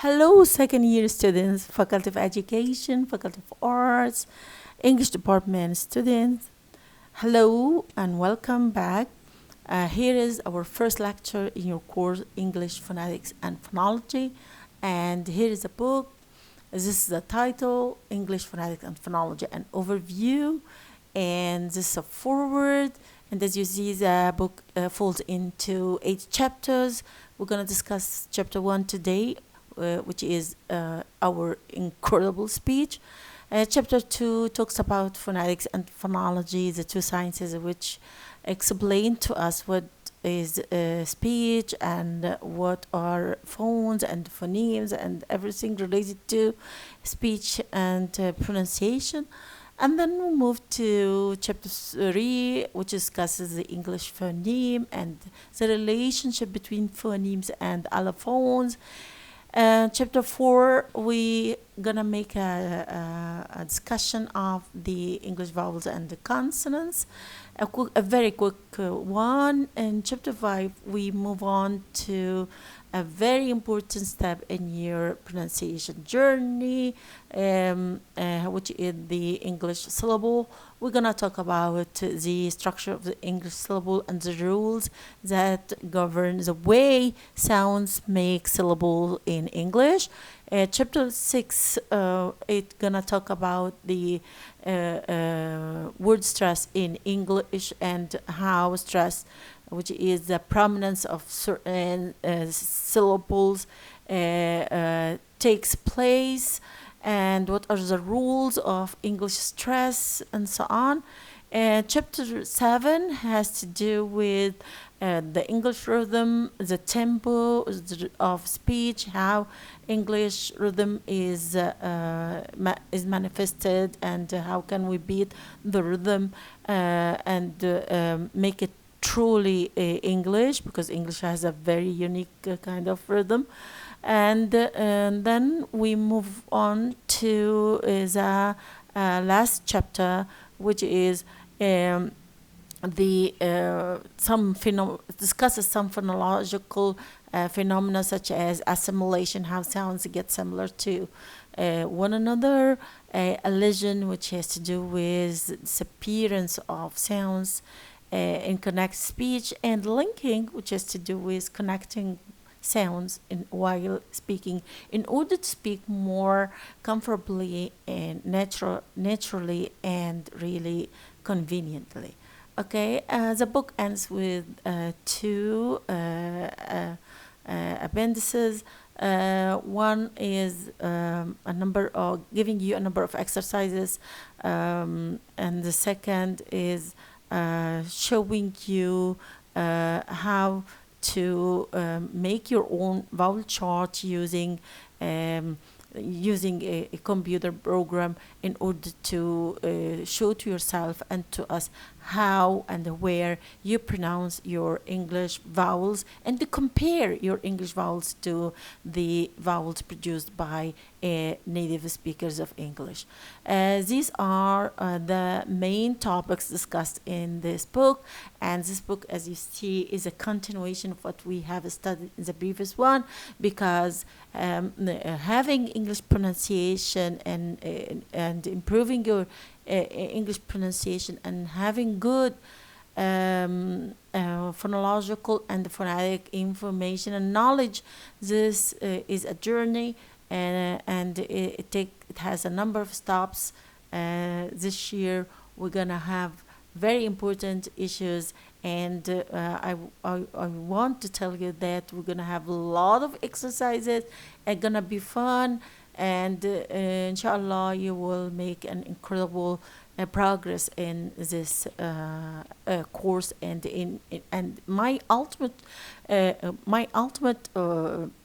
Hello, second year students, Faculty of Education, Faculty of Arts, English Department students. Hello and welcome back. Here is our first lecture in your course, English Phonetics and Phonology. And here is a book. This is the title, English Phonetics and Phonology, an overview. And this is a foreword. And as you see, the book folds into 8 chapters. We're going to discuss chapter 1 today, which is our incredible speech. Chapter 2 talks about phonetics and phonology, the two sciences which explain to us what is speech and what are phones and phonemes and everything related to speech and pronunciation. And then we move to chapter 3, which discusses the English phoneme and the relationship between phonemes and allophones. Chapter 4, we gonna make a discussion of the English vowels and the consonants. A very quick one. In chapter 5, we move on to a very important step in your pronunciation journey, which is the English syllable. We're gonna talk about the structure of the English syllable and the rules that govern the way sounds make syllable in English. Chapter 6, it's gonna talk about the word stress in English and how stress, which is the prominence of certain syllables, takes place, and what are the rules of English stress, and so on. Chapter 7 has to do with the English rhythm, the tempo of speech, how English rhythm is manifested, and how can we beat the rhythm and make it truly English, because English has a very unique kind of rhythm. And then we move on to the last chapter, which is discusses some phonological phenomena such as assimilation, how sounds get similar to one another, elision, which has to do with disappearance of sounds in connect speech, and linking, which has to do with connecting sounds while speaking in order to speak more comfortably and naturally and really conveniently. Okay, the book ends with two appendices. One is a number of giving you a number of exercises, and the second is showing you how to make your own vowel chart using a computer program in order to show to yourself and to us how and where you pronounce your English vowels, and to compare your English vowels to the vowels produced by native speakers of English. These are the main topics discussed in this book, and this book, as you see, is a continuation of what we have studied in the previous one, because having English pronunciation and improving your English pronunciation and having good phonological and phonetic information and knowledge, this is a journey, and it has a number of stops. This year we're gonna have very important issues, and I want to tell you that we're gonna have a lot of exercises. It's gonna be fun, and inshallah you will make an incredible progress in this course, and my ultimate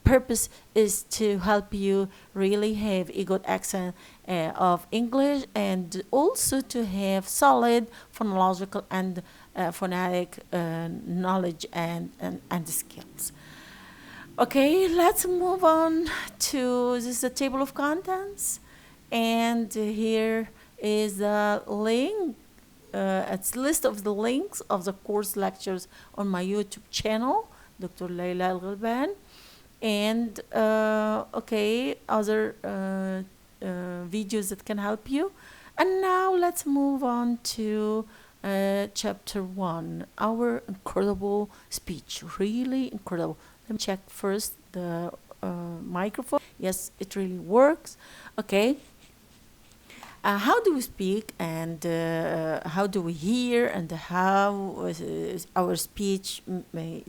purpose is to help you really have a good accent of English, and also to have solid phonological and phonetic knowledge and skills. Okay, let's move on to this is the table of contents, and here is a link. It's a list of the links of the course lectures on my YouTube channel, Dr. Layla Al-Ghalban. and okay, other videos that can help you. And now let's move on to chapter 1, our incredible speech. Really incredible. Let me check first the microphone. Yes, it really works. Okay. How do we speak, and how do we hear, and how our speech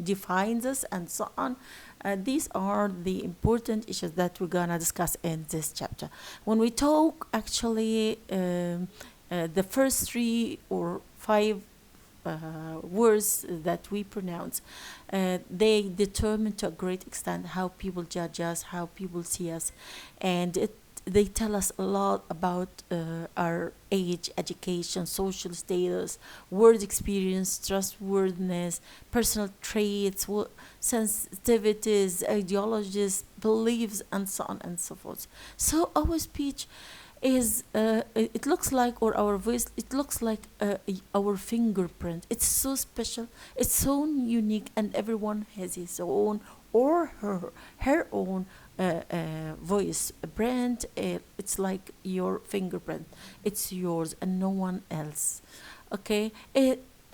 defines us, and so on. These are the important issues that we're gonna discuss in this chapter. When we talk, actually, the first 3 or 5 words that we pronounce, they determine to a great extent how people judge us, how people see us, and they tell us a lot about our age, education, social status, word experience, trustworthiness, personal traits, sensitivities, ideologies, beliefs, and so on and so forth. So our speech is it looks like, or our voice, it looks like our fingerprint. It's so special, it's so unique, and everyone has his own or her own voice brand. It's like your fingerprint, it's yours and no one else. Okay,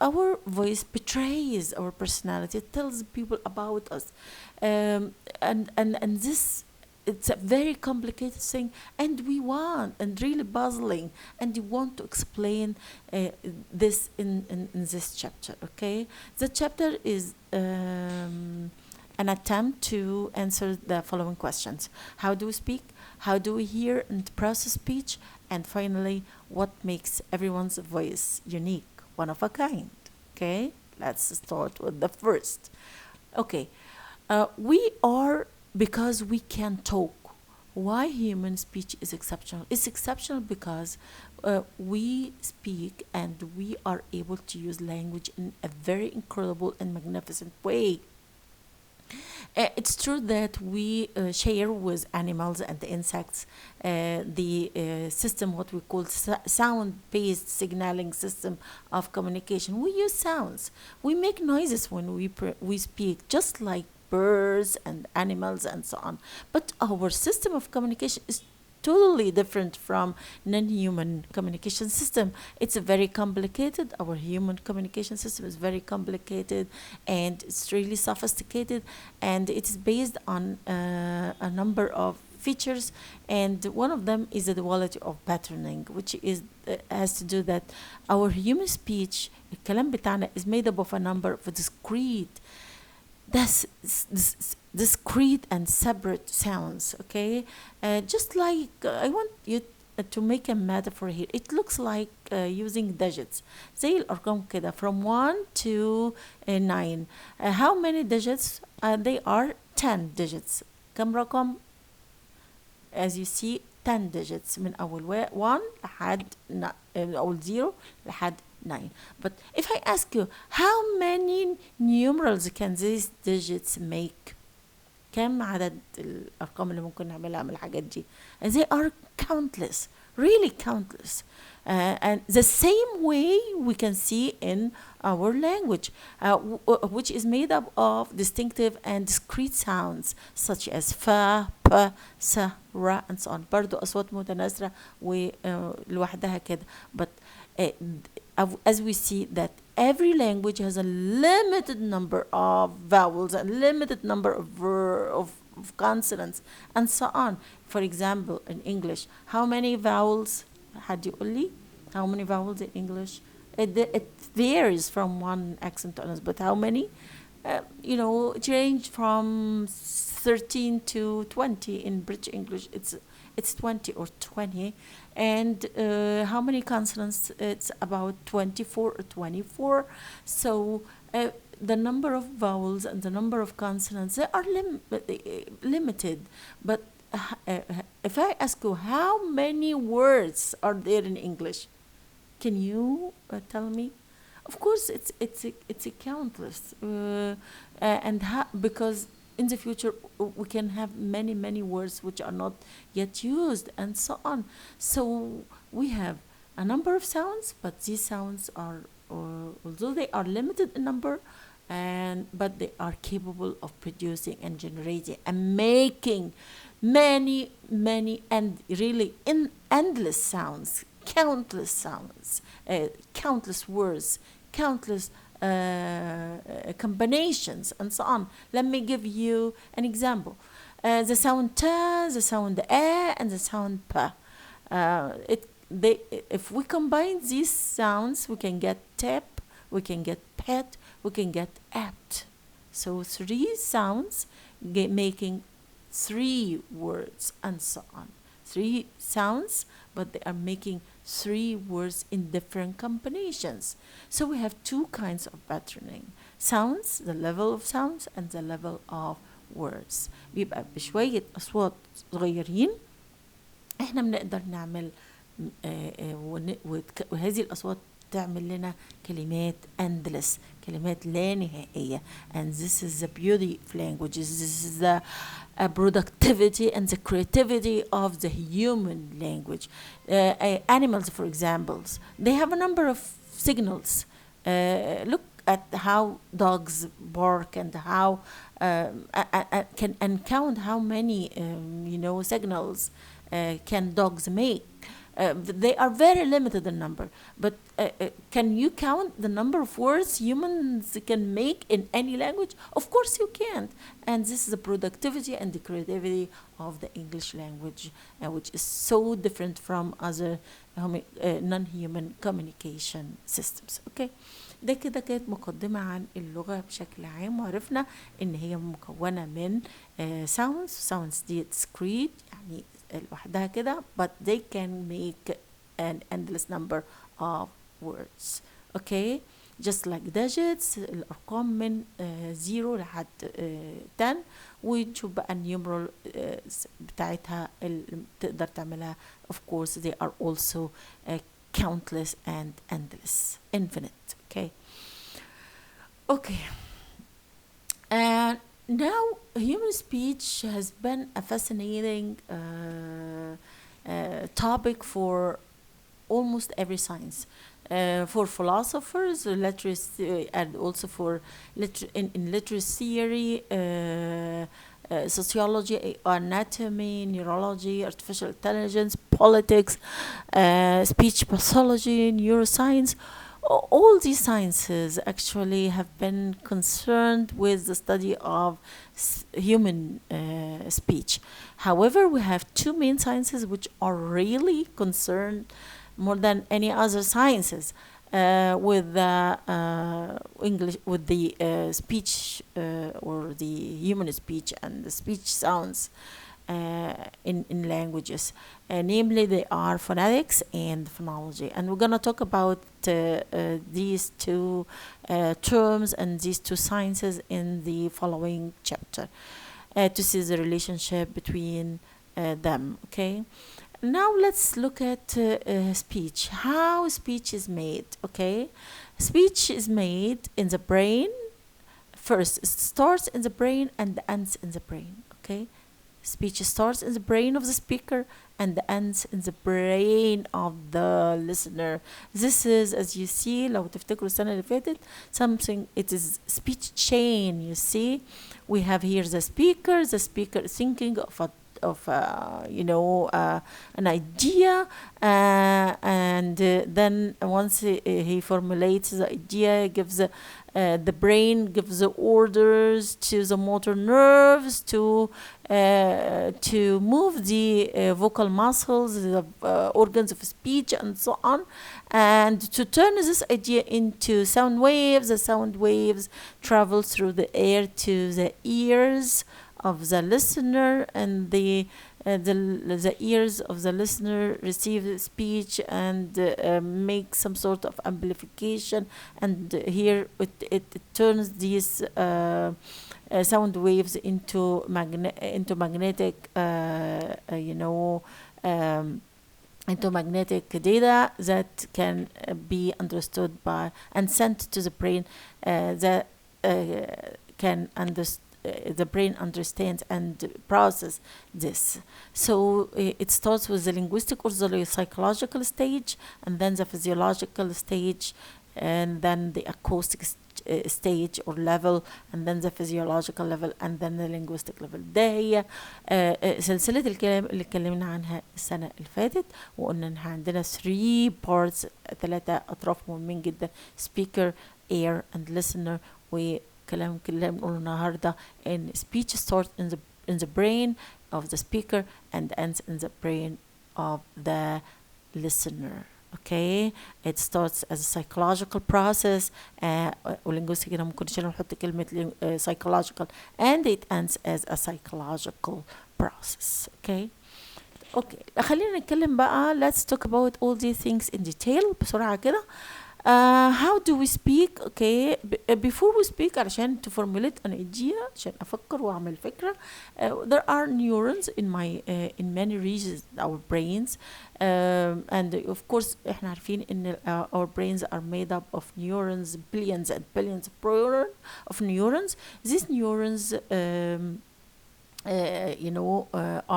our voice betrays our personality, it tells people about us, and this, it's a very complicated thing, and we want, and really puzzling, and we want to explain this in this chapter. Okay, the chapter is an attempt to answer the following questions: how do we speak, how do we hear and process speech, and finally, what makes everyone's voice unique, one of a kind. Okay, let's start with the first. Okay, we are, because we can talk. Why human speech is exceptional? It's exceptional because we speak and we are able to use language in a very incredible and magnificent way. It's true that we share with animals and the insects the system, what we call sound-based signaling system of communication. We use sounds. We make noises when we speak, just like birds and animals and so on. But our system of communication is totally different from non-human communication system. It's very complicated. Our human communication system is very complicated, and it's really sophisticated, and it's based on a number of features, and one of them is the duality of patterning, which is has to do that our human speech, الكلام بتاعنا, is made up of a number of discrete discrete and separate sounds. Okay, just like I want you to make a metaphor here. It looks like using digits زي الأرقام كده, from 1 to 9. How many digits? They are 10 digits. كم رقم؟ as you see 10 digits, من أول 1 لحد أول 0 لحد 9. But if I ask you, how many numerals can these digits make? كم عدد الأرقام اللي ممكن نعملها من الحاجات دي؟ They are countless, really countless. And the same way we can see in our language, which is made up of distinctive and discrete sounds such as fa, pa, sa, ra, and so on. برضو أصوات متناثرة ولوحدها كده. But as we see that every language has a limited number of vowels, a limited number of consonants, and so on. For example, in English, how many vowels? حد يقول لي how many vowels in English? It varies from one accent to another, but how many? It range from 13 to 20. In British English, it's 20 or 20. And how many consonants? It's about 24 or 24. So the number of vowels and the number of consonants, they are limited. But if I ask you, how many words are there in English? Can you tell me? Of course, it's a countless, and because in the future we can have many words which are not yet used, and so on. So we have a number of sounds, but these sounds are, although they are limited in number, but they are capable of producing and generating and making many, and really endless sounds, countless sounds, countless words, countless combinations, and so on. Let me give you an example. The sound ta, the sound a, and the sound pa. If we combine these sounds, we can get tap, we can get pet, we can get apt. So 3 sounds making 3 words, and so on. 3 sounds, but they are making 3 words in different combinations. So we have 2 kinds of patterning: sounds, the level of sounds, and the level of words. بيبقى بشوية أصوات صغيرين احنا بنقدر نعمل وهذه الأصوات تعمل لنا كلمات endless، كلمات لا نهائية. And this is the beauty of languages. This is the productivity and the creativity of the human language. Animals, for example, they have a number of signals. Look at how dogs bark and how can count how many signals can dogs make. They are very limited in number, but can you count the number of words humans can make in any language? Of course you can't. And this is the productivity and the creativity of the English language, which is so different from other non-human communication systems. Okay. ده كده كانت مقدمة عن اللغة بشكل عام، وعرفنا ان هي مكونة من sounds دي discrete يعني لوحدها كده, but they can make an endless number of words. Okay, just like digits، الأرقام من 0 لحد 10، ونشوف بقى النيومرال بتاعتها تقدر تعملها. Of course they are also countless and endless, infinite. Okay. And now human speech has been a fascinating topic for almost every science. For philosophers, literacy, and also for in literacy theory, sociology, anatomy, neurology, artificial intelligence, politics, speech pathology, neuroscience. All these sciences actually have been concerned with the study of human speech. However, we have 2 main sciences which are really concerned more than any other sciences with the English, with the speech or the human speech and the speech sounds in languages. Namely, they are phonetics and phonology. And we're going to talk about these 2 terms and these 2 sciences in the following chapter to see the relationship between them. Okay. Now let's look at speech. How speech is made. Okay. Speech is made in the brain. First, it starts in the brain and ends in the brain. Okay. Speech starts in the brain of the speaker and ends in the brain of the listener. This is, as you see, لو تفتكروا السنة اللي فاتت, something, it is speech chain. You see, we have here the speaker thinking of an idea, and then once he formulates the idea, gives the brain gives the orders to the motor nerves to move the vocal muscles, the organs of speech, and so on, and to turn this idea into sound waves. The sound waves travel through the air to the ears of the listener, and the ears of the listener receive speech and make some sort of amplification, and here it turns these sound waves into magnetic into magnetic data that can be understood by and sent to the brain, that can understand. The brain understands and process this. So it starts with the linguistic or the psychological stage, and then the physiological stage and then the acoustic stage or level, and then the physiological level, and then the linguistic level. ده هي سلسلة الكلام اللي اتكلمنا عنها السنة اللي فاتت، وقلنا ان عندنا 3 parts، 3 أطراف مهمين جدا: speaker, air and listener. وكلام كلنا بنقوله النهاردة ان speech starts in the brain of the speaker and ends in the brain of the listener. Okay, it starts as a psychological process, ولينجوستيك هنا ممكن نشيل ونحط كلمة psychological, and it ends as a psychological process. Okay, خلينا نتكلم بقى. Let's talk about all these things in detail بسرعة كده. How do we speak? Okay, before we speak, علشان to formulate an idea، عشان أفكر وأعمل فكرة. There are neurons in many regions of our brains, and of course إحنا عارفين إن our brains are made up of neurons, billions and billions of neurons. These neurons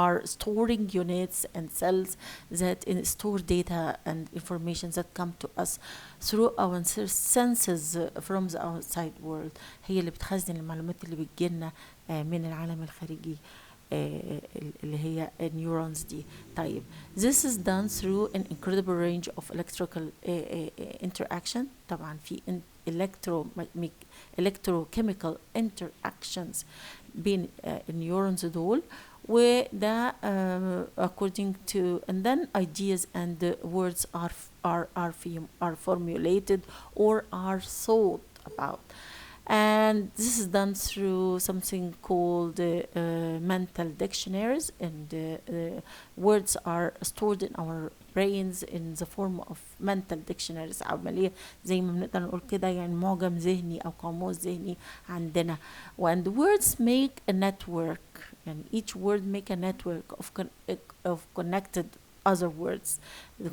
are storing units and cells that store data and information that come to us through our senses from the outside world. هي اللي بتخزن المعلومات اللي بتجيلنا من العالم الخارجي اللي هي neurons دي. طيب, this is done through an incredible range of electrical interaction. طبعا في electrochemical interactions بين النيورونز دول، وده according to, and then ideas and words are formulated or are thought about, and this is done through something called mental dictionaries, and words are stored in our brains in the form of mental dictionaries، عملية زي ما بنقدر نقول كده يعني معجم ذهني أو قاموس ذهني عندنا. and words make a network، يعني each word make a network of connected other words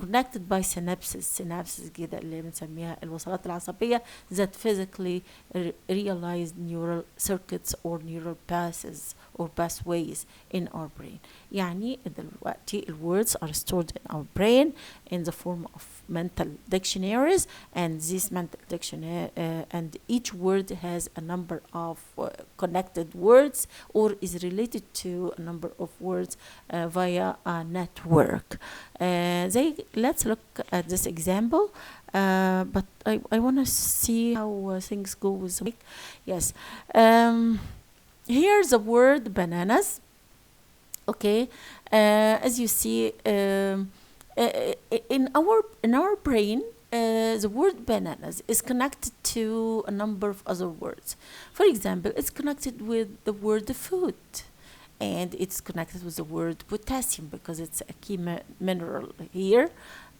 connected by synapses كده اللي بنسميها الوصلات العصبية that physically realize neural circuits or neural passes or pathways in our brain. يعني دلوقتي words are stored in our brain in the form of mental dictionaries, and this mental dictionary and each word has a number of connected words or is related to a number of words via a network. Let's look at this example, but I want to see how things go with the week. Yes, here's the word bananas. Okay, as you see, in our brain, the word bananas is connected to a number of other words. For example, it's connected with the word food, and it's connected with the word potassium because it's a key mineral here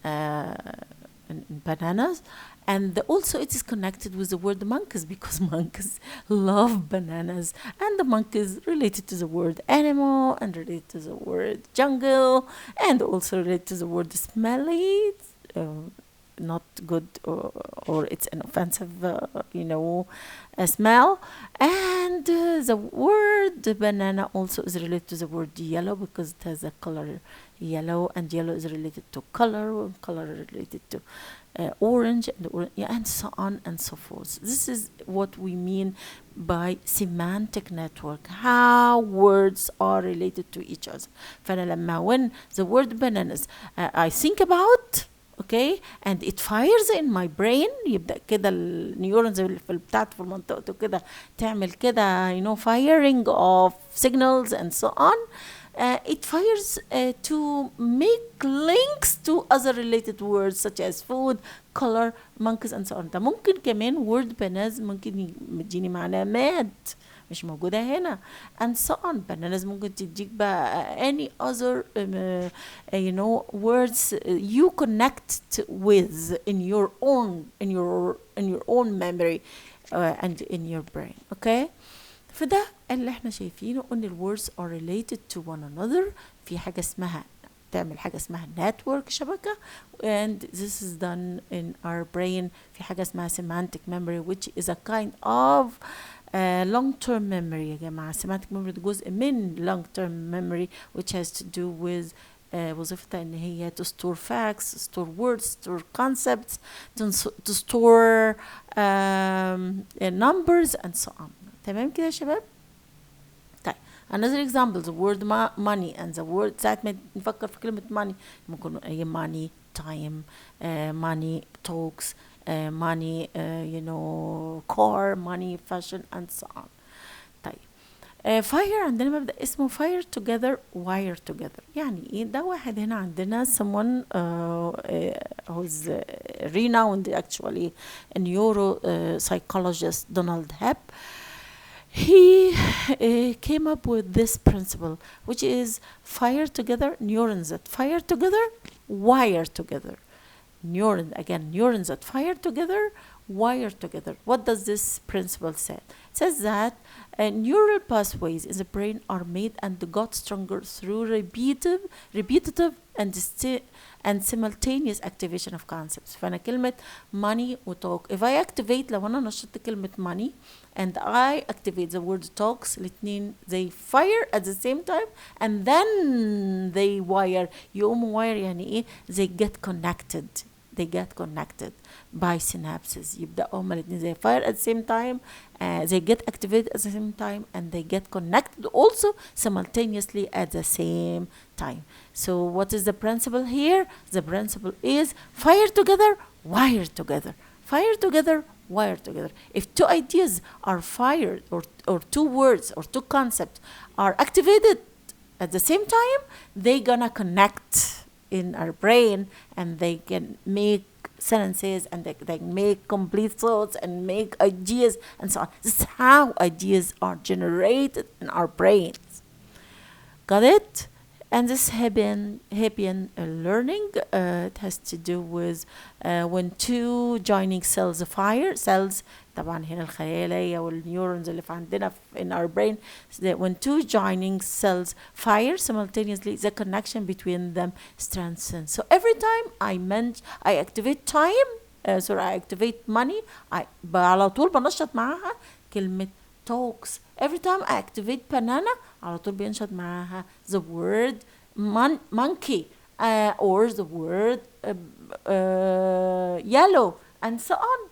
in bananas. And also it is connected with the word monkeys because monkeys love bananas, and the monkeys related to the word animal and related to the word jungle and also related to the word smelly, not good, or it's an offensive smell. And the word banana also is related to the word yellow because it has a color yellow, and yellow is related to color, and color related to orange, and so on and so forth. This is what we mean by semantic network, how words are related to each other. فأنا لما when the word bananas I think about, okay, and it fires in my brain، يبدأ كده النيورونز اللي بتاعته في المنطقة كده تعمل كده firing of signals and so on. It fires to make links to other related words such as food, color, monkeys and so on. ده ممكن كمان word bananas ممكن يديني معناه مات مش موجودة هنا and so on. bananas ممكن تديك بقى any other words you connect with in your own memory and in your brain. Okay, فده اللي احنا شايفينه ان ال words are related to one another. في حاجة اسمها تعمل حاجة اسمها network شبكة, and this is done in our brain. في حاجة اسمها semantic memory which is a kind of long term memory. يا جماعة semantic memory ده جزء من long term memory which has to do with وظيفتها ان هي to store facts, store words, store concepts, to store numbers and so on. تمام كده يا شباب؟ طيب another example, the word money and the word ساعة ما نفكر في كلمة money ممكن هي money, time, money, talks, money, car, money, fashion and so on. طيب fire عندنا مبدأ اسمه fire together wire together. يعني ايه ده؟ واحد هنا عندنا someone who's renowned actually a neuro psychologist Donald Hebb. He came up with this principle, which is fire together, neurons that fire together, wire together. Neurons that fire together, wire together. What does this principle say? It says that neural pathways in the brain are made and got stronger through repetitive and simultaneous activation of concepts. فأنا كلمة money و talk, if I activate, لو أنا نشطت كلمة money and I activate the word talks, الاثنين they fire at the same time and then they wire. يقوموا wire يعني إيه؟ they get connected by synapses. يبدأوا هما الاثنين they fire at the same time, they get activated at the same time, and they get connected also simultaneously at the same time. So what is the principle here? The principle is fire together, wire together. Fire together, wire together. If two ideas are fired, or two words or two concepts are activated at the same time, they're gonna connect in our brain and they can make sentences and they make complete thoughts and make ideas and so on. This is how ideas are generated in our brains. Got it? And this Hebbian learning, it has to do with when two joining cells fire. Cells طبعا هنا الخلايا والneurons اللي في عندنا in our brain, when two joining cells fire simultaneously, the connection between them strengthens. So every time I activate time, I activate money, على طول بنشط معاها كلمة talks. Every time I activate banana, على طول بينشط معاها the word monkey, or the word yellow and so on.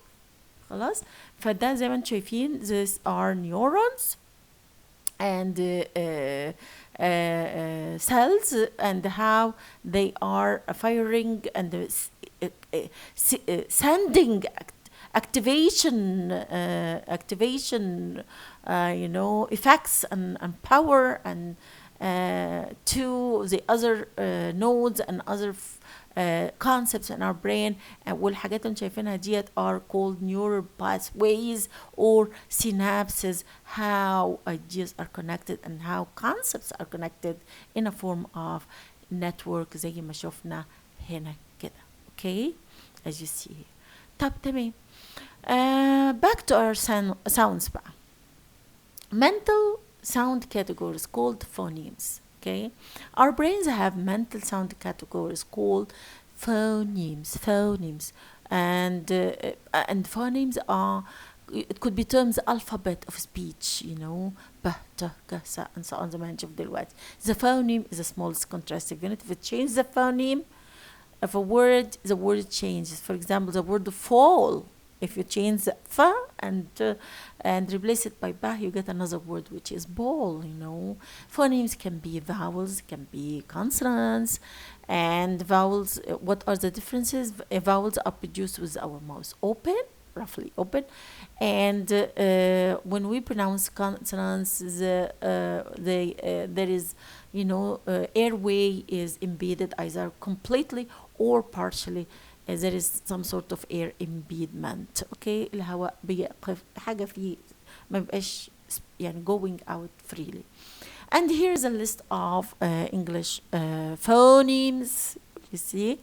خلاص؟ فده زي ما انتم شايفين, these are neurons and cells and how they are firing and sending activation effects and power and to the other nodes and other concepts in our brain. والحاجات اللي شايفينها ديت are called neural pathways or synapses, how ideas are connected and how concepts are connected in a form of network زي ما شفنا هنا كده. Okay, as you see. طب تمام. Back to our sounds بقى. Mental sound categories called phonemes. Okay, our brains have mental sound categories called phonemes, and phonemes are, it could be terms alphabet of speech, b, t, k, s, and so on. زي ما هنشوف دلوقتي. The phoneme is the smallest contrastive unit. If it changes the phoneme of a word, the word changes. For example, the word fall. If you change the f and replace it by ba, you get another word which is ball. Phonemes can be vowels, can be consonants, and vowels. What are the differences? Vowels are produced with our mouth open, roughly open, and when we pronounce consonants, there is airway is embedded either completely or partially. There is some sort of air impediment. Okay, الهواء بيقف حاجة فيه ما بقاش going out freely. And here's a list of English phonemes. You see,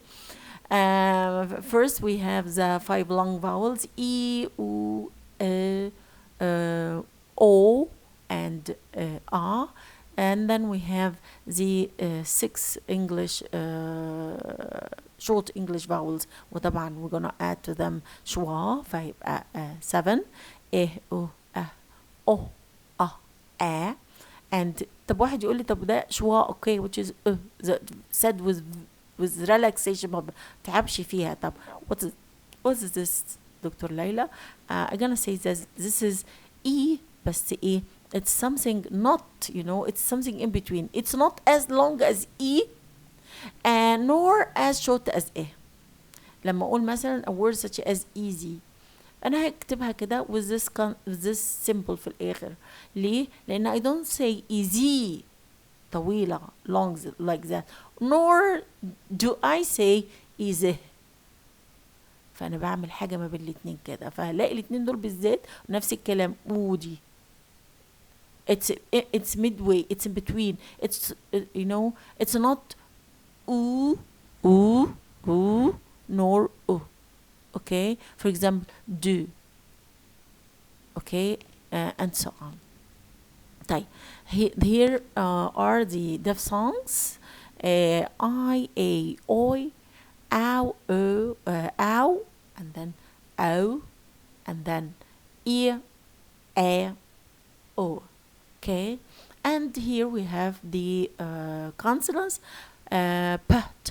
first we have the 5 long vowels E, U, E, O, and A. And then we have the 6 English short English vowels. وطبعا we're gonna add to them schwa, 7, e, u, o, a, and طب واحد يقول لي طب ده شوا okay which is said with relaxation ما بتعبش فيها. طب what is this دكتور ليلى؟ I'm gonna say this is E بس ايه it's something not it's something in between. It's not as long as E and nor as short as A. لما اقول مثلا a word such as easy انا هكتبها كده with this symbol في الاخر. ليه؟ لان I don't say easy طويلة long like that nor do I say easy. فانا بعمل حاجة ما بين الاتنين كده. فهلاقي الاتنين دول بالذات نفس الكلام ودي it's midway, it's in between, it's it's not ooh nor okay. For example do okay and so on. طيب here are the deaf songs. I a oi ow ow and then o and then ear a o. Okay, and here we have the consonants p t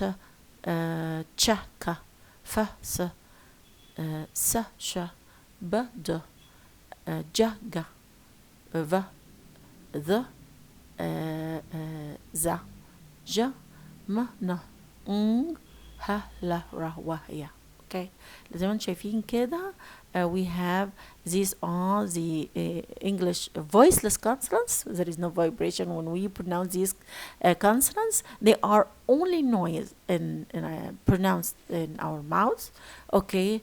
ch k f s s sh b d j g v ذ ز ج م ن ن ه ل ر و ي. Okay, زي ما انتم شايفين كده we have these are the English voiceless consonants. There is no vibration when we pronounce these consonants. They are only noise pronounced in our mouths. Okay,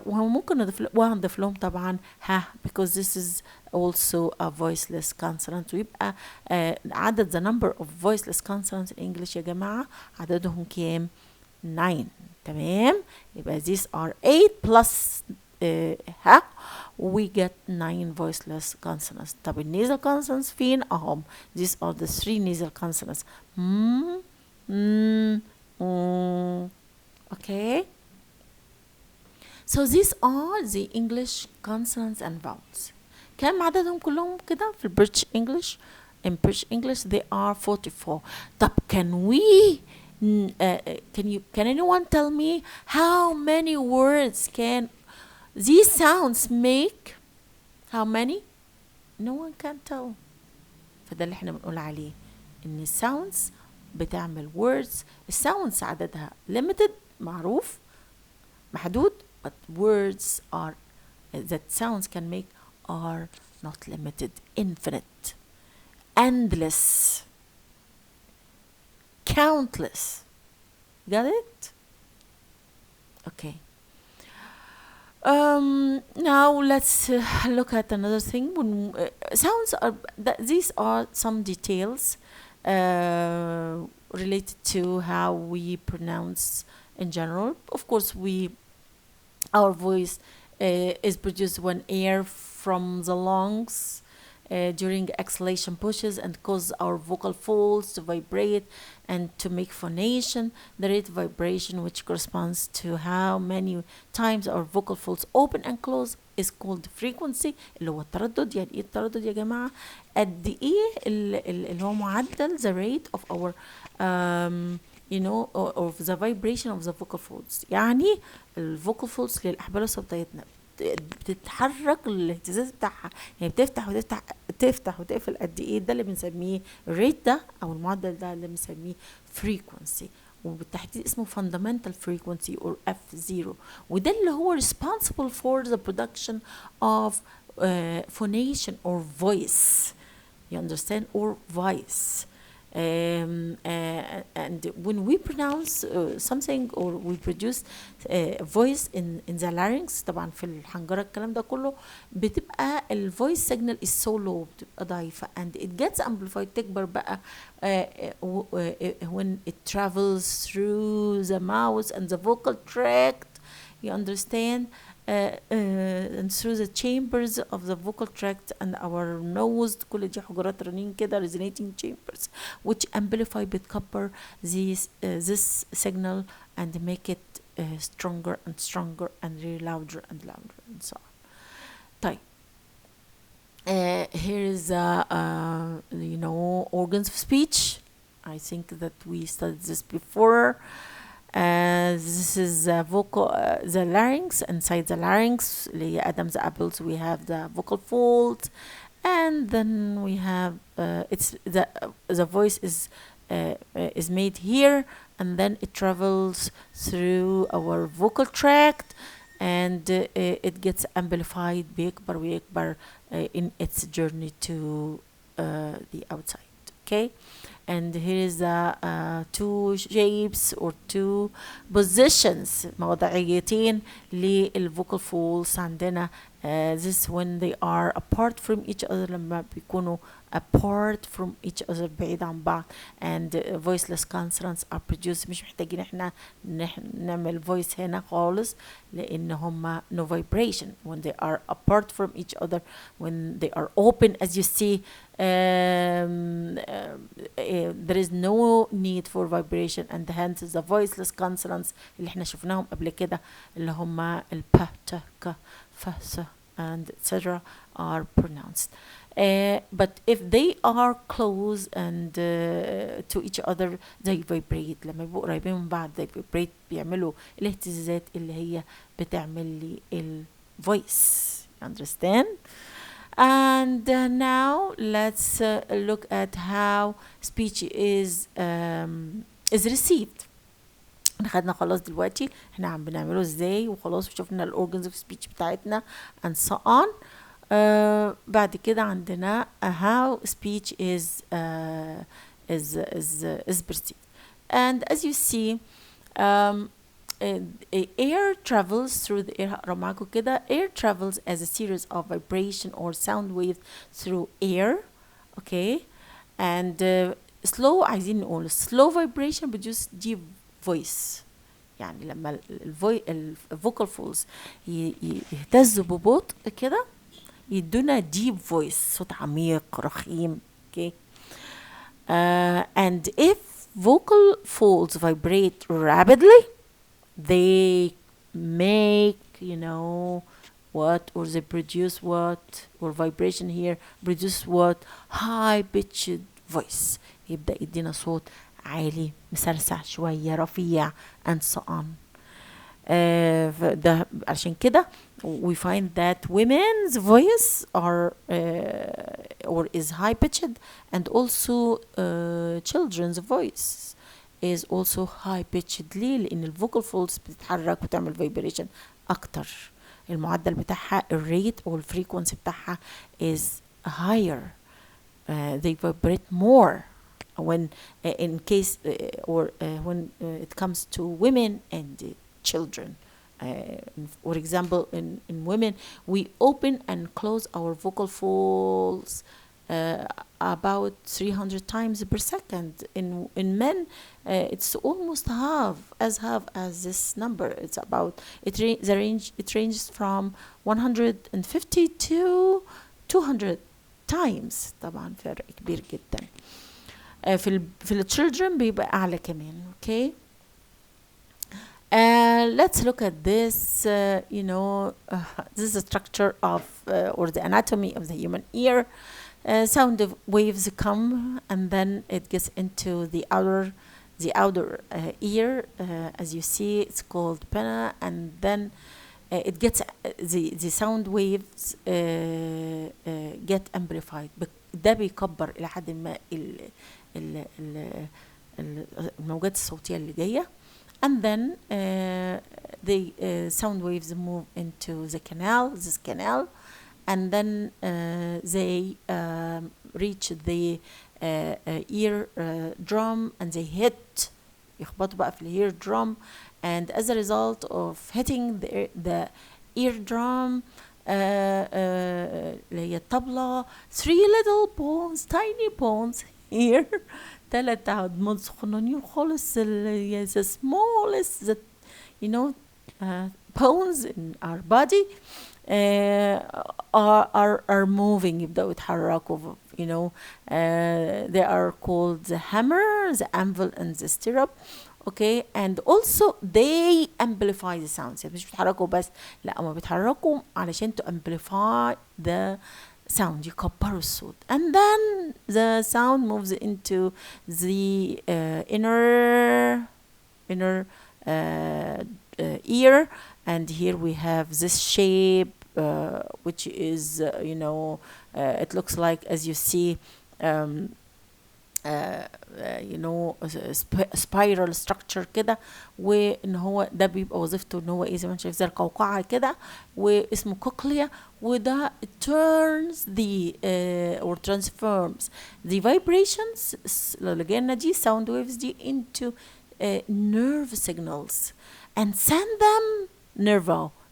وممكن نضيف لهم طبعا ها because this is also a voiceless consonant. ويبقى عدد the number of voiceless consonants in English يا جماعة عددهم كام؟ 9. تمام. يبقى these are 8 plus ها we get 9 voiceless consonants. طب النيزل consonants فين؟ اهم. These are the 3 nasal consonants. Okay. So these are the English consonants and vowels. كم عددهم كلهم كده في British English؟ In British English they are 44. طب can we can anyone tell me how many words can these sounds make? How many? No one can tell. فده اللي احنا بنقول عليه ان sounds بتعمل words. sounds عددها limited معروف محدود, but words are that sounds can make are not limited, infinite, endless, countless. Got it? Okay. Now let's look at another thing. When sounds are these are some details related to how we pronounce in general. Of course, our voice is produced when air from the lungs during exhalation pushes and causes our vocal folds to vibrate and to make phonation. The rate of vibration, which corresponds to how many times our vocal folds open and close, is called frequency. اللي هو التردد. يعني ايه التردد يا جماعة؟ قد ايه اللي هو معدل the rate of our of the vibration of the vocal folds. يعني الvocal folds للأحبال الصوتيتنا بتتحرك الاهتزاز بتاعها. يعني بتفتح وتقفل قد ايه. ده اللي بنسميه الريت ده او المعدل ده اللي بنسميه frequency, وبالتحديد اسمه fundamental frequency or F0. وده اللي هو responsible for the production of phonation or voice. You understand? Or voice. And when we pronounce something or we produce voice in the larynx, طبعا في الحنجرة الكلام ده كله, بتبقى ال voice signal is so low, بتبقى ضعيفة, and it gets amplified, تكبر بقى when it travels through the mouth and the vocal tract. You understand? And through the chambers of the vocal tract and our nose. كل دي حجرات رنين كده, resonating chambers, which amplify بتكبر this signal and make it stronger and stronger and really louder and louder and so on. طيب Here is organs of speech. I think that we studied this before. This is the larynx. Inside the larynx, the Adam's apples, we have the vocal folds, and then we have it's the voice is made here, and then it travels through our vocal tract, and it gets amplified بيكبر ويكبر in its journey to the outside. Okay, and here is the two shapes or two positions موضعيتين للvocal folds عندنا. This when they are apart from each other, لما بيكونوا apart from each other بعيد عن بعض, and voiceless consonants are produced. مش محتاجين احنا نعمل voice هنا خالص لان هما no vibration when they are apart from each other, when they are open as you see. There is no need for vibration, and hence the voiceless consonants اللي احنا شفناهم قبل كده اللي هما الب ت ك ف س and etc. are pronounced. But if they are close and to each other, they vibrate. لما يبقوا قريبين من بعض they vibrate, بيعملوا الاهتزازات اللي هي بتعمل لي voice. Understand? And now let's look at how speech is received. خدنا خلاص دلوقتي احنا عم بنعمله ازاي وخلاص وشوفنا الاورجنز اوف سبيتش بتاعتنا and so on. بعد كده عندنا how speech is perceived. And as you see, air travels through the air. هقرا معاكم كده. Air travels as a series of vibration or sound waves through air. Okay, and slow, عايزين نقول slow vibration produce deep voice. يعني لما الفوكال فولز يهتزوا ببطء كده يدونا deep voice, صوت عميق رخيم. Okay, and if vocal folds vibrate rapidly, they make what, or they produce what, or vibration here produce what, high pitched voice. يبدأ يدينا صوت عالي مسرسع شوية رفيع and so on. ده عشان كده we find that women's voice are or is high pitched, and also children's voice is also high pitched. ليه؟ لأن الفوكال فولدز بتتحرك وتعمل vibration أكتر. المعدل بتاعها الريت أو الفريكونسي بتاعها is higher. They vibrate more when in case or when it comes to women and children. For example, in women we open and close our vocal folds about 300 times per second. In men it's almost half as this number. It's about it ranges from 150 to 200 times. طبعا فرق كبير جدا. في children بيبقى أعلى كمان. Okay, let's look at this. This is the structure of or the anatomy of the human ear. Sound waves come and then it gets into the outer ear. As you see, it's called pinna, and then it gets the sound waves get amplified. ده بيكبر إلى حد ما الموجات الصوتية اللي جاية, and then the sound waves move into the canal, and then they reach the ear drum, and they hit يخبطوا بقى في ear drum, and as a result of hitting the eardrum اللي هي الطبلة, 3 little bones, tiny bones here, 3 عظمات صغننين خالص, the smallest that bones in our body are moving, يبدأوا يتحركوا. They are called the hammer, the anvil, and the stirrup. Okay, and also they amplify the sounds. مش بيتحركوا بس, لا, هم بيتحركوا علشان to amplify the sound يكبروا الصوت and then the sound moves into the inner ear, and here we have this shape which is it looks like, as you see, um, spiral structure كده، وان هو ده بيبقى وظيفته ان هو ايه زي ما انت شايف زي القوقعه كده، واسمه كوكليا، وده turns the or transforms the vibrations اللي جاينا دي sound waves دي into nerve signals and send them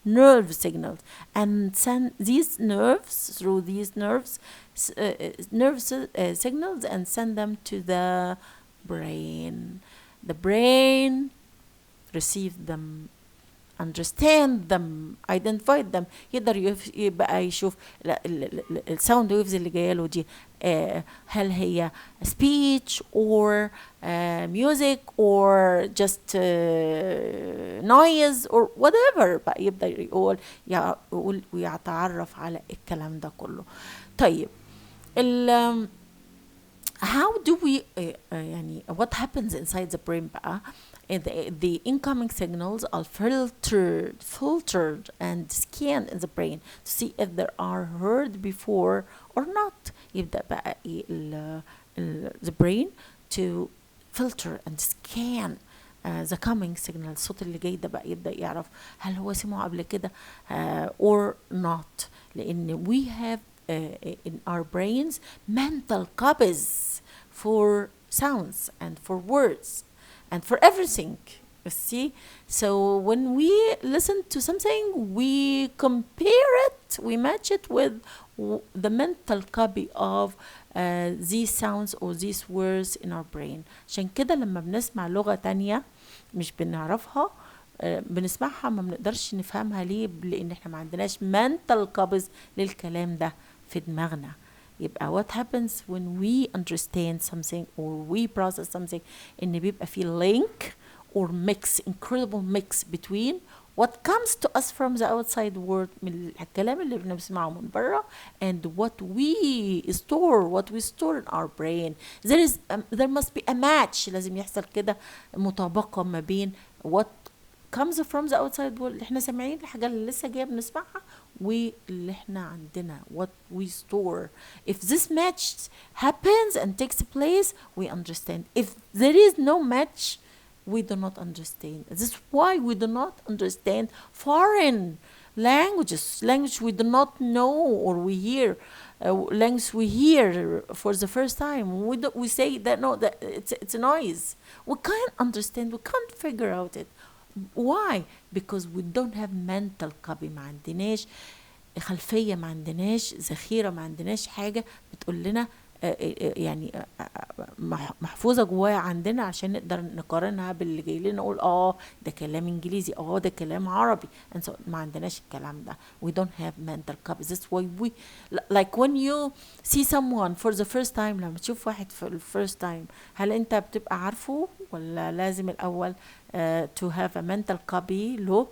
nerve signals and send these nerves through these signals and send them to the brain. The brain receives them, understand them, identify them. يقدر يبقى يشوف الساوند ويفز اللي جايه له دي هل هي speech or music or just noise or whatever. بقى يبدأ يقول ويتعرف على الكلام ده كله. طيب how do we يعني what happens inside the brain بقى؟ The incoming signals are filtered and scanned in the brain to see if they are heard before or not. يبدأ بقى the brain to filter and scan the coming signal. الصوت اللي جاي ده بقى يبدأ يعرف هل هو سمعه قبل كده or not، لأن we have in our brains mental copies for sounds and for words and for everything, you see. So when we listen to something, we compare it, we match it with the mental copy of these sounds or these words in our brain. عشان كده لما بنسمع لغة تانية مش بنعرفها بنسمعها ما بنقدرش نفهمها. ليه؟ لأن احنا ما عندناش mental copies للكلام ده في دماغنا. يبقى what happens when we understand something or we process something إن بيبقى في link or mix, incredible mix between what comes to us from the outside world من الكلام اللي بنسمعه من برا and what we store in our brain. There must be a match. لازم يحصل كده مطابقة ما بين what comes from the outside world اللي احنا سامعين الحاجة اللي لسه جاية بنسمعها واللي احنا عندنا what we store. If this match happens and takes place, we understand. If there is no match, we do not understand. This is why we do not understand foreign language we do not know or we hear language we hear for the first time. We say that no, that it's a noise. We can't understand, we can't figure out it. Why? Because we don't have mental copy. ما عندناش خلفية، ما عندناش ذخيرة، ما عندناش حاجة بتقول لنا يعني محفوظة جوايا عندنا عشان نقدر نقارنها باللي جاي لنا نقول ده كلام انجليزي، ده كلام عربي. and so ما عندناش الكلام ده. we don't have mental copies. That's why we like when you see someone for the first time. لما تشوف واحد for the first time هل انت بتبقى عارفه ولا لازم الاول to have a mental copy له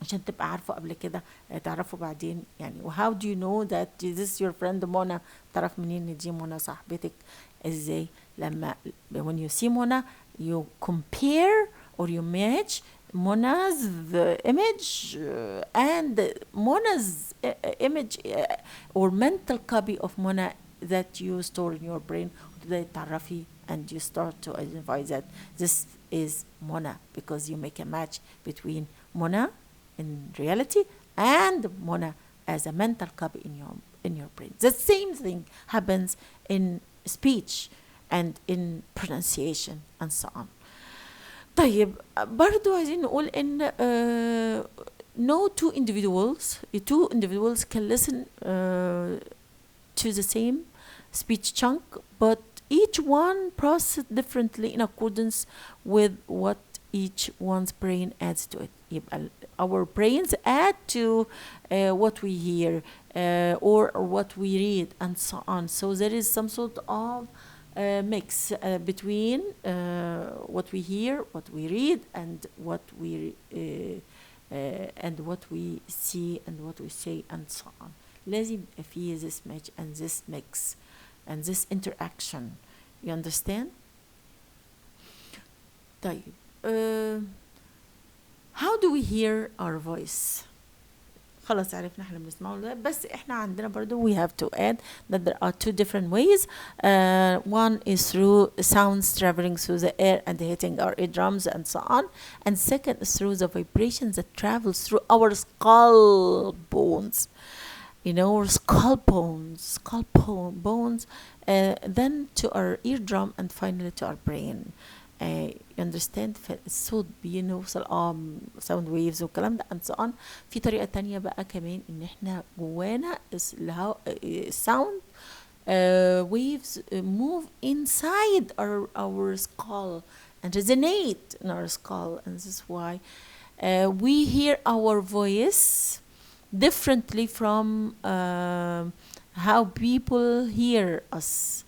عشان تبقى عارفه قبل كده تعرفه بعدين يعني. how do you know that this is your friend منى؟ تعرف منين ان دي منى صاحبتك؟ ازاي؟ لما when you see منى you compare or you match Mona's image and Mona's image or mental copy of Mona that you store in your brain تعرفي and you start to identify that this is Mona because you make a match between Mona in reality and Mona as a mental copy in your brain. The same thing happens in speech and in pronunciation and so on. طيب برضو عايزين نقول ان no two individuals can listen to the same speech chunk, but each one processes differently in accordance with what each one's brain adds to it. يبقى our brains add to what we hear or what we read and so on. So there is some sort of mix between what we hear, what we read, and what we see and what we say and so on. لازم يبقى فيه this match and this mix and this interaction. You understand? طيب how do we hear our voice؟ خلاص عرفنا احنا بنسمعه ده، بس احنا عندنا برضو we have to add that there are two different ways. One is through sounds traveling through the air and hitting our eardrums and so on, and second is through the vibrations that travels through our skull bones, you know, our bones, then to our eardrum and finally to our brain. You understand؟ فالصوت بيوصل sound waves والكلام ده and so on. في طريقة تانية بقى كمان ان احنا جوانا sound waves move inside our skull and resonate in our skull, and this is why we hear our voice differently from how people hear us.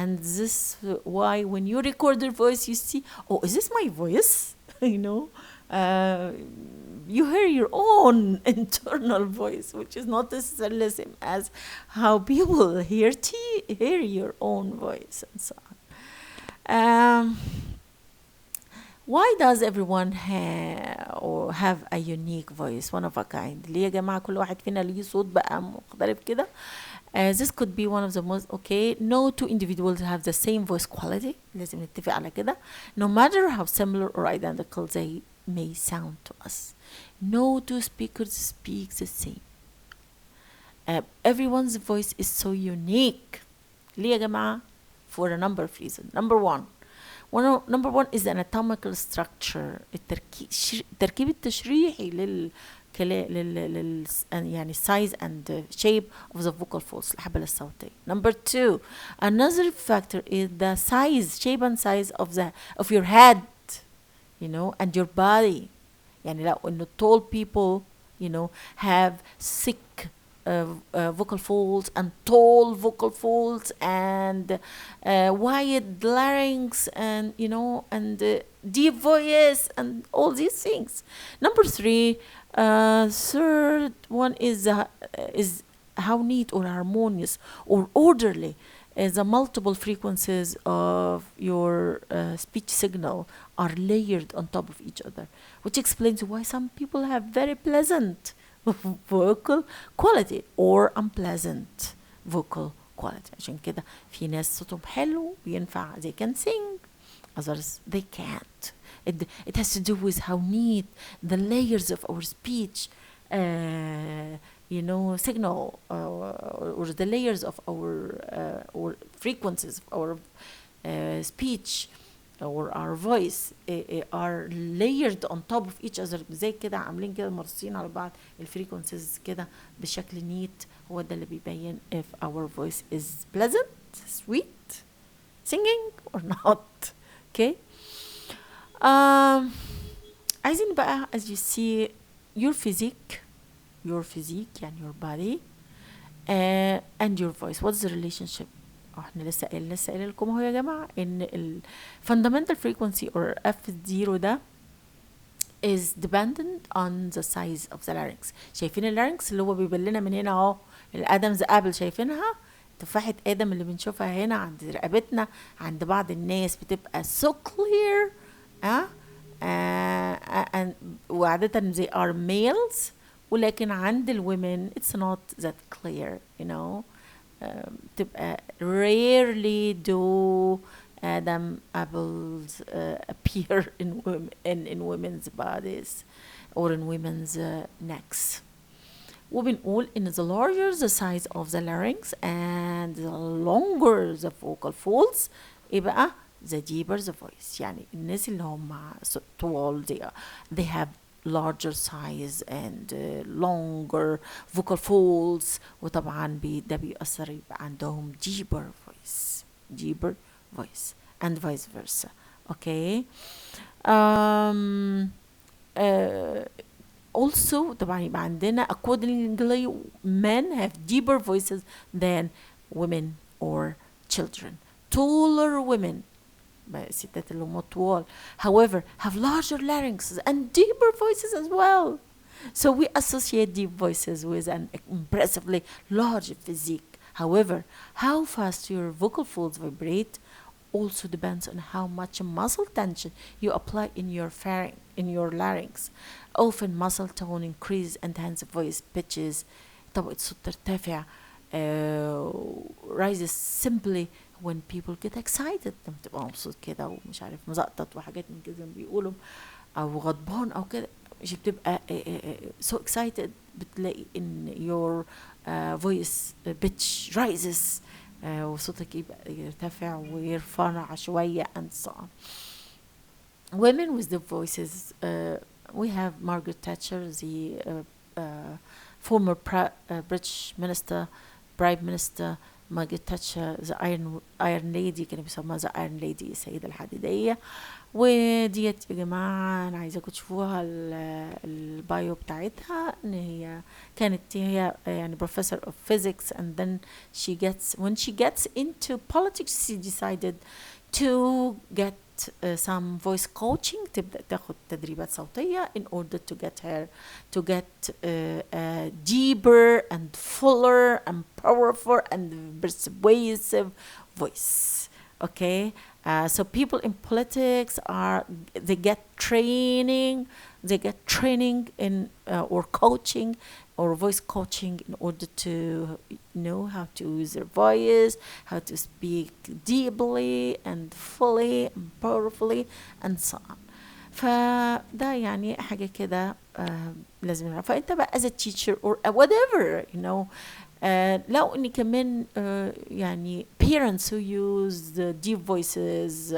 And this why when you record your voice, you see, oh, is this my voice? You know, you hear your own internal voice, which is not necessarily the same as how people hear your own voice and so on. Why does everyone have a unique voice, one of a kind؟ ليه يا جماعة كل واحد فينا ليه صوت بقى مختلف كده؟ This could be one of the most no two individuals have the same voice quality. لازم نتفق على كده. No matter how similar or identical they may sound to us. No two speakers speak the same. Everyone's voice is so unique. ليه يا جماعة؟ For a number of reasons. Number one is the anatomical structure. التركيب التشريحي يعني size and shape of the vocal folds الحبل الصوتية. Number two, another factor is the size, shape and size of your head, you know, and your body. يعني لو إنه tall people, you know, have thick vocal folds and tall vocal folds and wide larynx and, you know, and deep voice and all these things. Number three, third one is how neat or harmonious or orderly the multiple frequencies of your speech signal are layered on top of each other, which explains why some people have very pleasant vocal quality or unpleasant vocal quality. عشان كده في ناس صوتهم حلو بينفع they can sing, others they can't. It has to do with how neat the layers of our speech you know, signal or the layers of our or frequencies of our speech or our voice are layered on top of each other زي كده عاملين كده مرصين على بعض الفريكونسيز كده بشكل نيت. هو ده اللي بيبين if our voice is pleasant, sweet, singing or not. Okay. عايزين بقى as you see your physique يعني your body and your voice, what's the relationship؟ احنا لسه قايل لكم اهو يا جماعه ان ال fundamental frequency or F0 ده is dependent on the size of the larynx. شايفين اللارynx اللي هو بيبان لنا من هنا اهو، الادمز ابل شايفينها، تفاحة ادم اللي بنشوفها هنا عند رقبتنا عند بعض الناس بتبقى so clear and وعادة they are males، ولكن عند الwomen it's not that clear, you know. تبقى rarely do Adam apples appear in women's bodies or in women's necks. وبنقول in the larger the size of the larynx and the longer the vocal folds ايه بقى the deeper the voice. يعني الناس اللي هم tall they have larger size and longer vocal folds، وطبعا ده بيأثر يبقى عندهم deeper voice and vice versa. Okay. Also طبعا يبقى عندنا accordingly men have deeper voices than women or children. Taller women الستات اللي هم طوال however have larger larynxes and deeper voices as well. So we associate deep voices with an impressively large physique. However, how fast your vocal folds vibrate also depends on how much muscle tension you apply in your larynx. Often muscle tone increase and hence voice pitches طبقة صوت ترتفع rises simply when people get excited. لما تبقى مبسوط كده ومش عارف مزقطط وحاجات من كده بيقولوا او غضبان او كده مش بتبقى so excited بتلاقي ان your voice pitch rises وصوتك يبقى يرتفع ويرفع شوية and so on. Women with the voices, we have Margaret Thatcher, the former British minister, Prime Minister. Margaret Thatcher, the Iron Lady، كانوا بيسموها the Iron Lady، السيدة الحديدية. وديت يا جماعة أنا عايزاكم تشوفوها البايو بتاعتها، إن هي كانت هي يعني professor of physics and then when she gets into politics she decided to get some voice coaching، تبدأ تاخد تدريبات صوتية in order to get her to get a deeper and fuller and powerful and persuasive voice. Okay, so people in politics they get training in or coaching or voice coaching in order to know how to use their voice, how to speak deeply and fully and powerfully and so on. فده يعني حاجة كده لازم نعرفها. فأنت بقى as a teacher or whatever لو إني كمان يعني parents who use the deep voices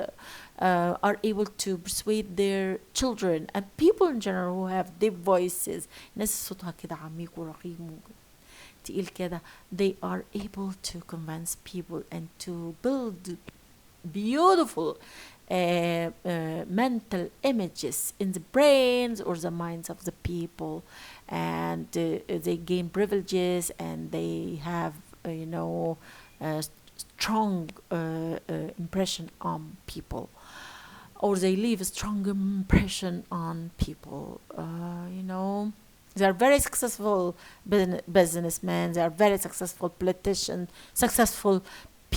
are able to persuade their children and people in general who have deep voices، ناس صوتها كده عميق ورقيق تقيل كده، they are able to convince people and to build beautiful mental images in the brains or the minds of the people, and they gain privileges and they have strong impression on people, or they leave a strong impression on people. They are very successful businessmen, they are very successful politicians, successful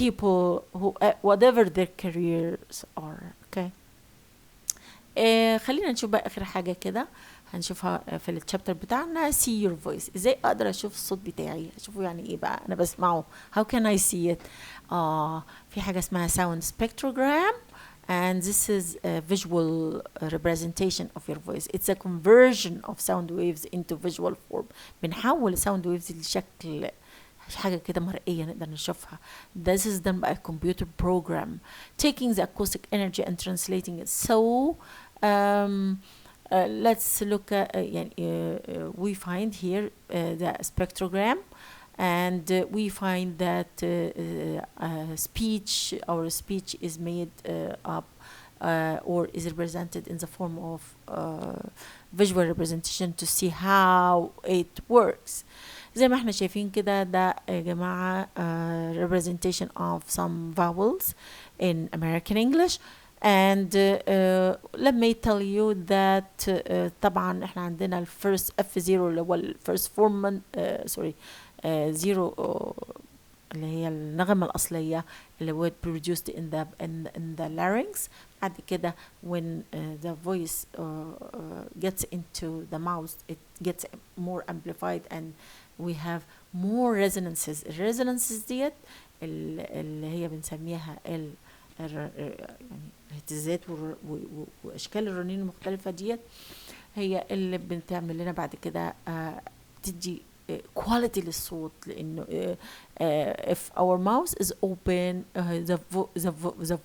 people who whatever their careers are. Okay. خلينا نشوف بقى اخر حاجة كده هنشوفها في التشابتر بتاعنا. see your voice. ازاي اقدر اشوف الصوت بتاعي، اشوفه يعني ايه بقى انا بسمعه، how can I see it؟ في حاجة اسمها sound spectrogram and this is a visual representation of your voice. It's a conversion of sound waves into visual form. بنحول sound waves لشكل حاجة كده مرئية نقدر نشوفها. This is done by a computer program taking the acoustic energy and translating it. So let's look at we find here the spectrogram, and we find that our speech is made up or is represented in the form of visual representation to see how it works. زي ما احنا شايفين كده ده يا جماعة representation of some vowels in American English, and let me tell you that طبعا احنا عندنا ال first F0 اللي هو ال first form zero اللي هي النغمة الأصلية اللي هو produced in the larynx. بعد كده when the voice gets into the mouth it gets more amplified and we have more resonances. الريزونانسز ديت اللي هي بنسميها يعني الاهتزازات واشكال الرنين المختلفه ديت هي اللي بتعمل لنا بعد كده تدي quality للصوت، لانه if our mouth is open the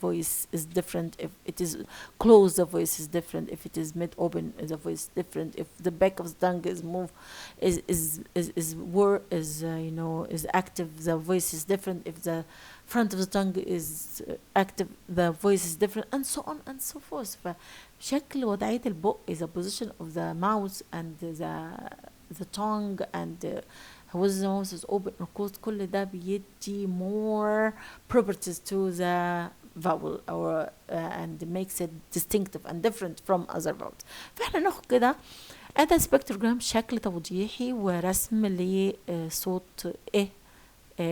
voice is different, if it is closed the voice is different, if it is mid open the voice is different, if the back of the tongue is moved is active the voice is different, if the front of the tongue is active the voice is different, and so on and so forth. فشكل وضعية البق is a position of the mouth and the tongue and how the mouth is open or closed. كل ده بيدي more properties to the vowel or and makes it distinctive and different from other vowels. فاحنا ناخد كده اداة سبكتروجرام شكل توضيحي ورسم لصوت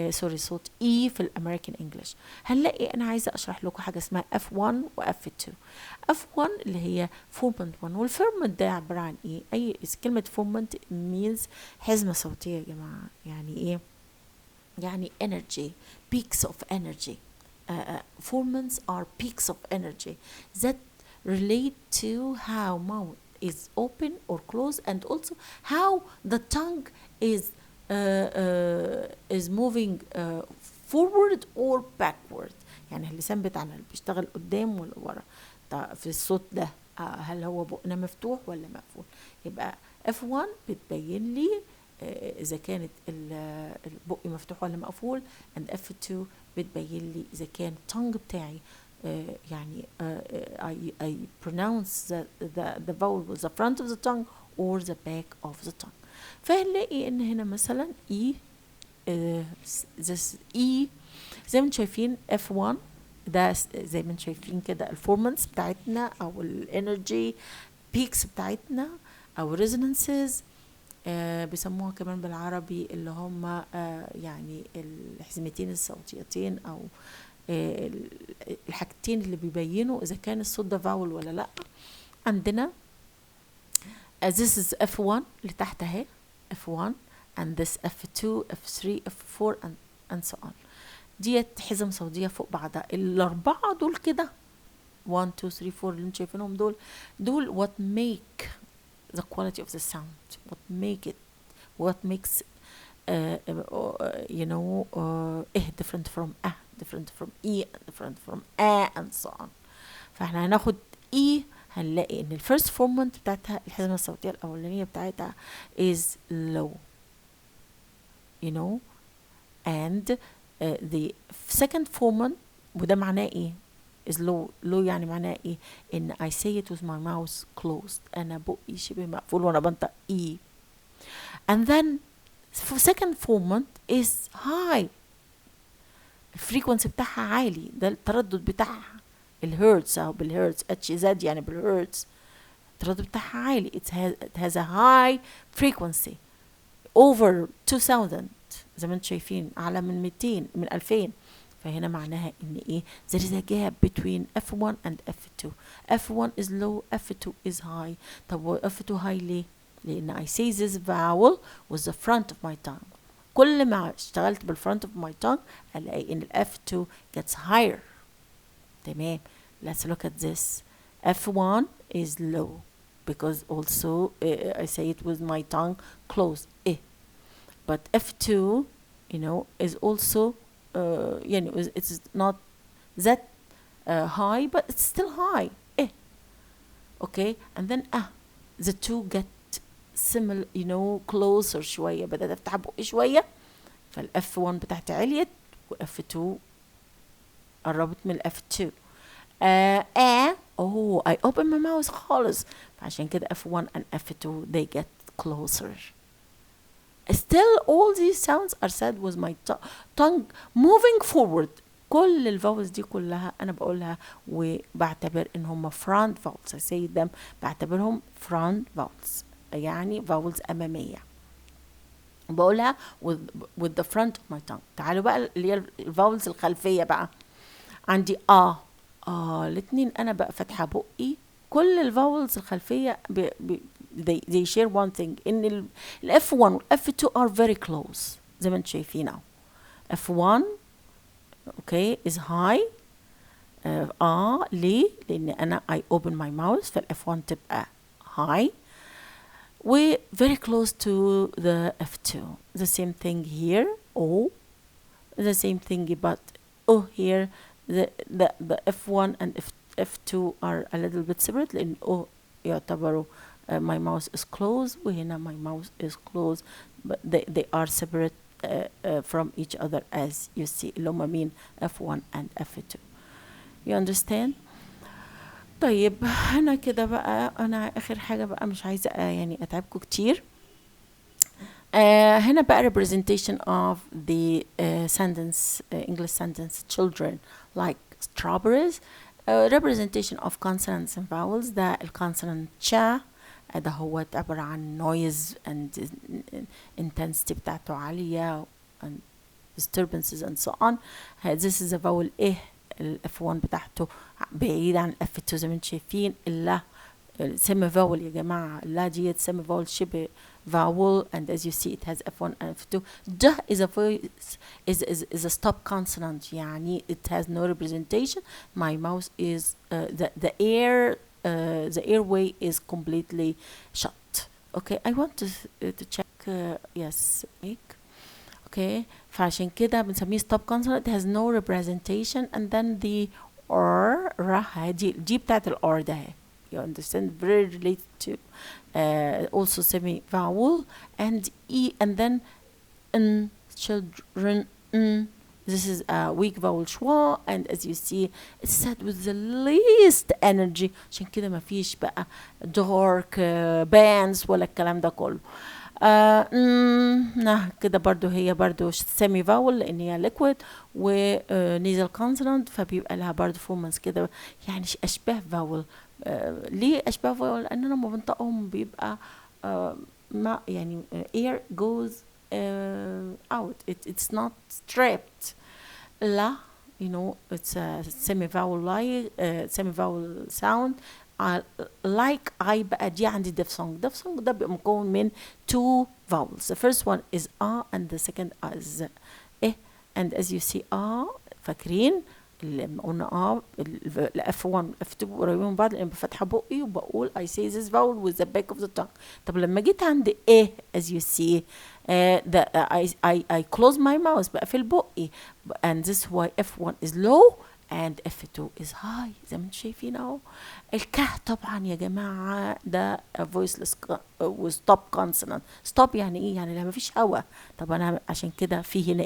سوري صوت E في الامريكان انجلش. هنلاقي انا عايزه اشرح لكم حاجه اسمها F1 و F2. F1 اللي هي فورمنت 1 والفورمنت ده عباره عن ايه؟ اي كلمه فورمنت means حزمه صوتيه يا جماعه. يعني ايه؟ يعني energy, peaks of energy. Formants are peaks of energy that relate to how mouth is open or closed and also how the tongue is moving forward or backward. يعني اللسان بتاعنا بيشتغل قدام ولا ورا في الصوت ده. هل هو بقنا مفتوح ولا مقفول؟ يبقى F1 بتبين لي إذا كانت البق مفتوح ولا مقفول and F2 بتبين لي إذا كان التونج بتاعي يعني I pronounce the vowel with the front of the tongue or the back of the tongue. فهنلاقي إن هنا مثلا E this E زي ما انتم شايفين F1 ده زي ما انتم شايفين كده الفورمانس بتاعتنا أو الانرجي بيكس بتاعتنا أو ريزونانسز. بيسموها كمان بالعربي اللي هم يعني الحزمتين الصوتيتين او الحاجتين اللي بيبينوا اذا كان الصوت ده فاول ولا لا. عندنا this is F1 اللي تحت اهي F1 and this F2 F3 F4 and so on. ديت حزم صوتية فوق بعضها. الاربعة دول كده 1 2 3 4 اللي انتم شايفينهم دول what make the quality of the sound, what makes different from different from E, different from A and so on. فاحنا هناخد E هنلاقي ان الفيرست فورمنت بتاعتها الحزمة الصوتية الأولانية بتاعتها is low, and the second formant وده معناه ايه؟ is low يعني معناه ايه؟ ان I say it with my mouth closed. انا بقي شبه مقفول وانا بنطق E. and then second formant is high, الفريكونسي بتاعها عالي، ده التردد بتاعها الهيرتز او بالهيرتز HZ يعني بالهيرتز التردد بتاعها عالي. it has a high frequency over 2000 زي ما انتم شايفين أعلى من 200 من 2000. فهنا معناها إن إيه there is a gap between F1 and F2. F1 is low, F2 is high. طب F2 high ليه؟ لأن I say this vowel with the front of my tongue. كل ما اشتغلت بالfront of my tongue ألاقي إن F2 gets higher. تمام. Let's look at this. F1 is low because also I say it with my tongue closed. But F2 is also it's not that high but it's still high. Okay, and then the two get similar closer شوية. بدأت افتح بقي شوية فالF1 بتاعتي عليت وF2 قربت من الF2. I open my mouth خالص فعشان كده F1 and F2 they get closer. Still all these sounds are said with my tongue moving forward. كل الفاولز دي كلها أنا بقولها وبعتبر إن هم front vowels. I say them بعتبرهم front vowels يعني vowels أمامية بقولها with the front of my tongue. تعالوا بقى اللي هي الفاولز الخلفية بقى. عندي الاتنين أنا بقى فاتحة بقي. كل الفاولز الخلفية they share one thing إن F1 و F2 are very close زي ما انتم شايفين اهو. F1 okay is high. ليه؟ لأن أنا I open my mouth فالF1 تبقى high و very close to the F2. The same thing here. The same thing but here the F1 and F2 are a little bit separate لأن يعتبروا my mouth is closed وهنا my mouth is closed but they are separate from each other as you see اللي هما مين F1 and F2. You understand؟ طيب هنا كده بقى أنا آخر حاجة بقى مش عايزة يعني أتعبكم كتير. هنا بقى representation of the sentence English sentence children like strawberries. Representation of consonants and vowels. ده الكونسونانت شا، ده هو عبارة عن noise and intensity بتاعته عالية and disturbances and so on. This is a vowel إيه، ال F1 بتاعته بعيد عن F2 زي ما انتم شايفين. اللا semi vowel يا جماعة، اللا ديت semi vowel شبه vowel, and as you see it has F1 and F2. د is a voice is a stop consonant، يعني it has no representation. My mouth is the airway is completely shut. Okay, I want to check yes make. Okay, فعشان كده بنسميه stop consonant. It has no representation. And then the or راح دي بتاعت ال or ده. You understand, very related to also semi vowel. And e, and then children. This is a weak vowel schwa, and as you see it's said with the least energy. عشان كده ما فيش بقى dark bands ولا الكلام ده كله. كده برضو هي برضو semi vowel لان هي liquid و nasal consonant، فبيبقى لها برضو فومنس كده، يعني اشباه vowel. ليه اشباه vowel؟ لان انا لما بنطقهم بيبقى ما يعني air goes out. It's not trapped. لا you know it's a semi vowel like semi vowel sound. like I بقى دي عندي diphthong. diphthong ده بيبقى مكون من two vowels. The first one is and the second is and as you see فاكرين لما قلنا ال F1 F2 قريبين من بعض لان بفتحة بقي وبقول I say this vowel with the back of the tongue. طب لما جيت عند as you see I close my mouth بقفل بقي, and this is why F1 is low and F2 is high زي ما انتم شايفين اهو. الكه طبعا يا جماعه ده voiceless stop consonant. stop يعني ايه؟ يعني لما فيش هوا. طب انا عشان كده في هنا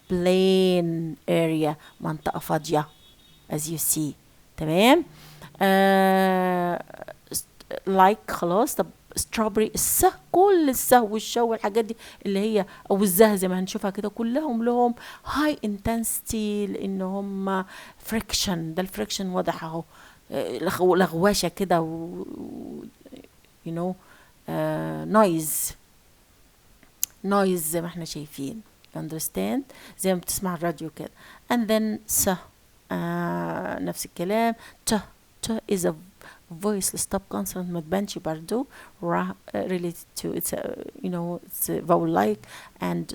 plain area منطقه فاضيه as you see. تمام. like خلاص. طب strawberry كل السه والشو والحاجات دي اللي هي او الزه زي ما هنشوفها كده كلهم لهم high intensity لان هم friction. ده الفريكشن واضح اهو لغوشه كده you know noise زي ما احنا شايفين. understand زي ما بتسمع الراديو كده. and then نفس الكلام. is a voiceless stop consonant ما تبانش برضو related to it's you know it's vowel like. and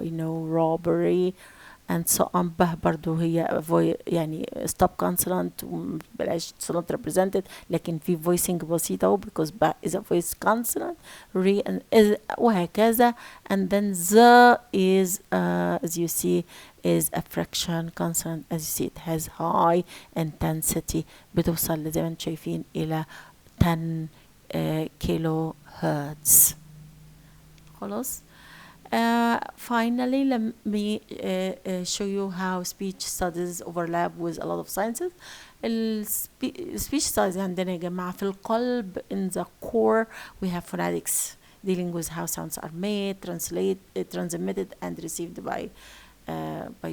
you know robbery and so on. به برضو هي يعني stop consonant بلاش not represented لكن في voicing بسيطة because به is a voice consonant. and is وهكذا. and then the is as you see is a friction consonant. as you see it has high intensity بتوصل زي ما انتم شايفين إلى 10 كيلو هرتز. خلاص. Finally, let me show you how speech studies overlap with a lot of sciences. Speech studies عندنا يا جماعة في القلب in the core we have phonetics dealing with how sounds are made, transmitted and received by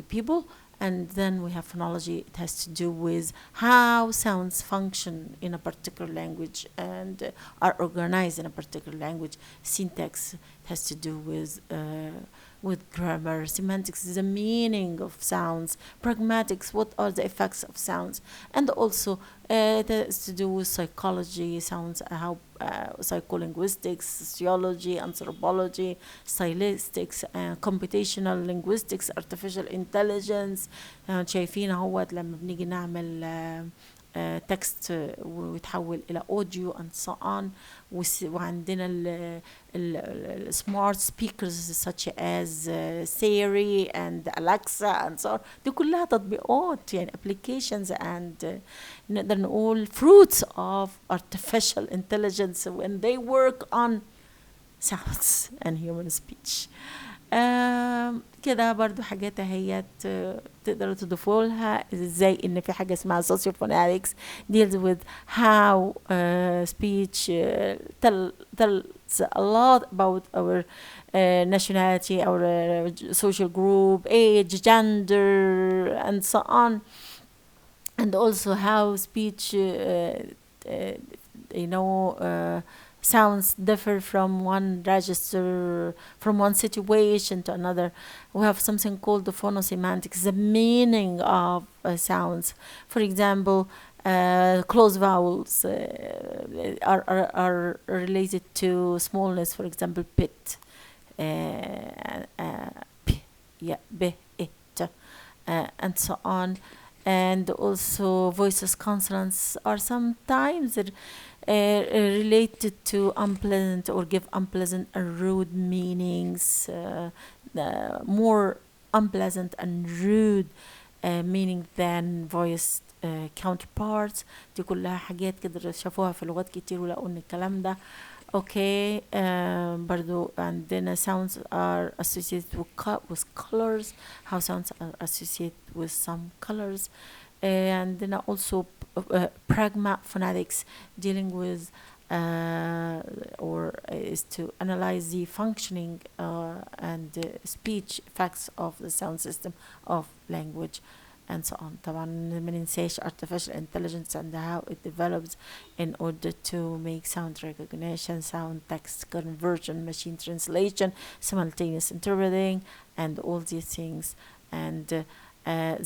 people. And then we have phonology. It has to do with how sounds function in a particular language and are organized in a particular language. Syntax has to do with grammar. Semantics is the meaning of sounds. Pragmatics, what are the effects of sounds? And also it has to do with psychology, sounds, how psycholinguistics, sociology, anthropology, stylistics, computational linguistics, artificial intelligence. شايفين اهوت لما بنيجي نعمل text ويتحول إلى audio and so on. وعندنا ال smart speakers such as Siri and Alexa and so on. دي كلها تطبيقات يعني applications and نقدر نقول fruits of artificial intelligence when they work on sounds and human speech. كده برضو حاجات هي تقدروا تضيفوا لها ازاي ان في حاجه اسمها social phonetics deals with how speech tells a lot about our nationality, our social group, age, gender, and so on, and also how speech you know sounds differ from one register, from one situation to another. We have something called the phono semantics, the meaning of sounds. For example, close vowels are related to smallness. For example, pit, p, yeah, b, it, and so on. And also voices consonants are sometimes related to unpleasant or give unpleasant and rude meanings, more unpleasant and rude meaning than voiced counterparts. دي كلها حاجات كده شافوها في لغات كتير ولقوا ان الكلام ده اوكي. برضو عندنا sounds are associated with colors, how sounds are associated with some colors. And then also pragma phonetics, dealing with or is to analyze the functioning and speech effects of the sound system of language and so on. طبعا ما ننساش artificial intelligence and how it develops in order to make sound recognition, sound text conversion, machine translation, simultaneous interpreting, and all these things. And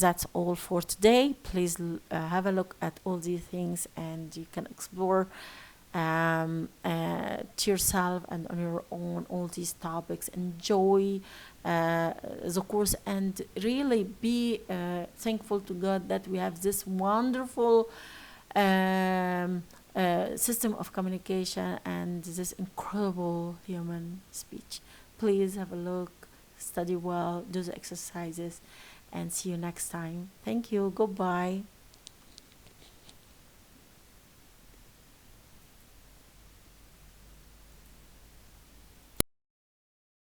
that's all for today. Please have a look at all these things, and you can explore to yourself and on your own all these topics. Enjoy the course and really be thankful to God that we have this wonderful system of communication and this incredible human speech. Please have a look, study well, do the exercises, and see you next time. Thank you. Goodbye.